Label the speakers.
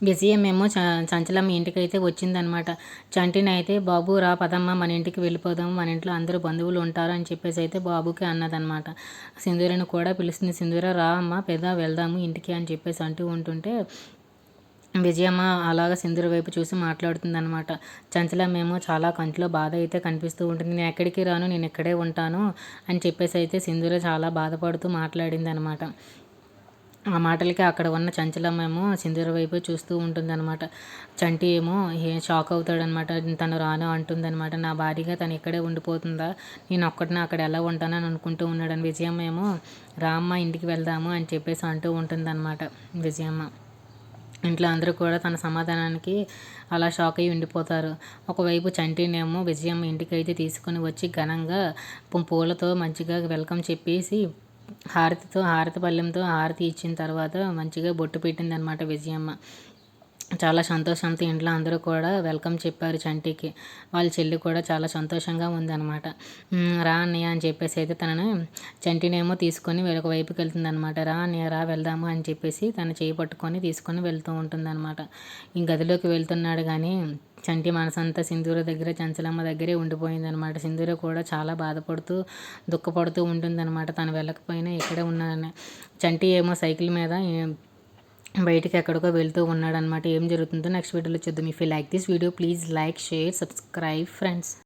Speaker 1: విజయమేమో చంచలమ్మ ఇంటికైతే వచ్చిందనమాట. చంటిని అయితే బాబు రా పదమ్మ మన ఇంటికి వెళ్ళిపోదాము, మన ఇంట్లో అందరూ బంధువులు ఉంటారు అని చెప్పేసి అయితే బాబుకి అన్నదనమాట. సింధూరని కూడా పిలుస్తుంది. సింధూర రా అమ్మ పెద్ద వెళ్దాము ఇంటికి అని చెప్పేసి అంటూ ఉంటుంటే విజయమ్మ అలాగ సింధూర వైపు చూసి మాట్లాడుతుందనమాట. చంచలమ్మేమో చాలా కంట్లో బాధ అయితే కనిపిస్తూ ఉంటుంది. నేను ఎక్కడికి రాను, నేను ఇక్కడే ఉంటాను అని చెప్పేసి అయితే సింధూర చాలా బాధపడుతూ మాట్లాడిందనమాట. ఆ మాటలకి అక్కడ ఉన్న చంచలమ్మేమో సింధూర వైపు చూస్తూ ఉంటుందన్నమాట. చంటి ఏమో షాక్ అవుతాడనమాట. తను రాను అంటుందనమాట. నా భార్యగా తను ఇక్కడే ఉండిపోతుందా, నేను ఒక్కటిన అక్కడ ఎలా ఉంటానని అనుకుంటూ ఉన్నాడని. విజయమ్మ ఏమో రామ్మ ఇంటికి వెళ్దాము అని చెప్పేసి అంటూ ఉంటుందన్నమాట. విజయమ్మ ఇంట్లో అందరూ కూడా తన సమాధానానికి అలా షాక్ అయ్యి ఉండిపోతారు. ఒకవైపు చంటినేమో విజయమ్మ ఇంటికి అయితే తీసుకొని వచ్చి ఘనంగా పూలతో మంచిగా వెల్కమ్ చెప్పేసి హారతి పళ్ళెంతో హారతి ఇచ్చిన తర్వాత మంచిగా బొట్టు పెట్టిందనమాట విజయమ్మ. చాలా సంతోషంతో ఇంట్లో అందరూ కూడా వెల్కమ్ చెప్పారు చంటికి. వాళ్ళ చెల్లి కూడా చాలా సంతోషంగా ఉందనమాట. రా అన్నయ్య అని చెప్పేసి అయితే తనని చంటినేమో తీసుకొని వేరొక వైపుకి వెళ్తుందనమాట. రా అన్నయ్య రా వెళ్దాము అని చెప్పేసి తన చేయి పట్టుకొని తీసుకొని వెళ్తూ ఉంటుందన్నమాట. ఈ గదిలోకి వెళ్తున్నాడు కానీ చంటి మనసంతా సింధూర దగ్గర చంచలమ్మ దగ్గరే ఉండిపోయిందనమాట. సింధూర కూడా చాలా బాధపడుతూ దుఃఖపడుతూ ఉంటుందన్నమాట. తను వెళ్ళకపోయినా ఇక్కడే ఉన్నానని. చంటి ఏమో సైకిల్ మీద బయటికి ఎక్కడికో వెళ్తూ ఉన్నాడనమాట. ఏం జరుగుతుందో నెక్స్ట్ వీడియోలో చూద్దాం. If you like this video please like, share, subscribe friends.